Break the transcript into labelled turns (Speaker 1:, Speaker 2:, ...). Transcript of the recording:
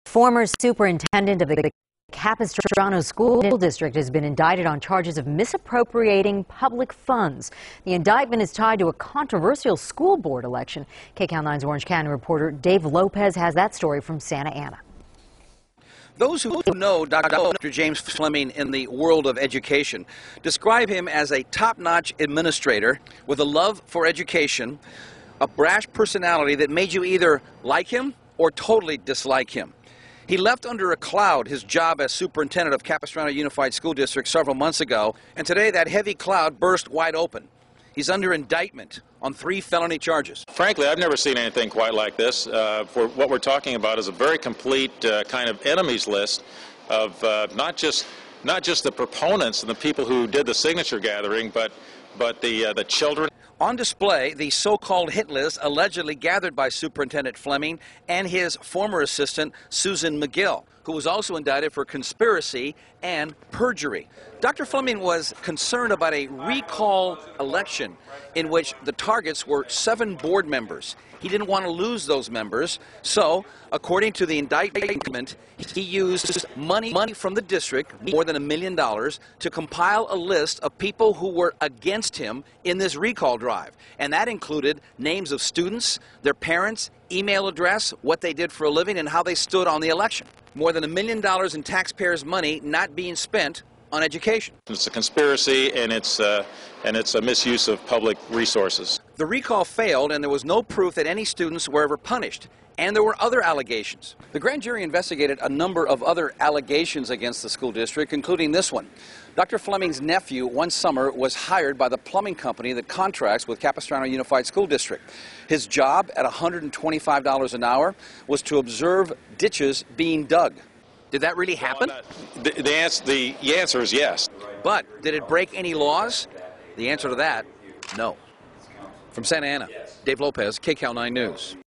Speaker 1: Former superintendent of the Capistrano School District has been indicted on charges of misappropriating public funds. The indictment is tied to a controversial school board election. KCAL 9's Orange County reporter Dave Lopez has that story from Santa Ana.
Speaker 2: Those who know Dr. James Fleming in the world of education describe him as a top-notch administrator with a love for education, a brash personality that made you either like him or totally dislike him. He left under a cloud his job as superintendent of Capistrano Unified School District several months ago, and today that heavy cloud burst wide open. He's under indictment on 3 felony charges.
Speaker 3: Frankly, I've never seen anything quite like this. For what we're talking about is a very complete kind of enemies list of not just the proponents and the people who did the signature gathering, but the children.
Speaker 2: On display, the so-called hit list allegedly gathered by Superintendent Fleming and his former assistant, Susan McGill, who was also indicted for conspiracy and perjury. Dr. Fleming was concerned about a recall election in which the targets were 7 board members. He didn't want to lose those members, so according to the indictment, he used money from the district, more than $1 million, to compile a list of people who were against him in this recall drive. And that included names of students, their parents, email address, what they did for a living, and how they stood on the election. More than $1 million in taxpayers' money not being spent on education.
Speaker 3: It's a conspiracy, and it's a misuse of public resources.
Speaker 2: The recall failed, and there was no proof that any students were ever punished. And there were other allegations. The grand jury investigated a number of other allegations against the school district, including this one. Dr. Fleming's nephew one summer was hired by the plumbing company that contracts with Capistrano Unified School District. His job at $125 an hour was to observe ditches being dug. Did that really happen?
Speaker 3: The answer is yes.
Speaker 2: But did it break any laws? The answer to that, no. From Santa Ana, Dave Lopez, KCAL 9 News.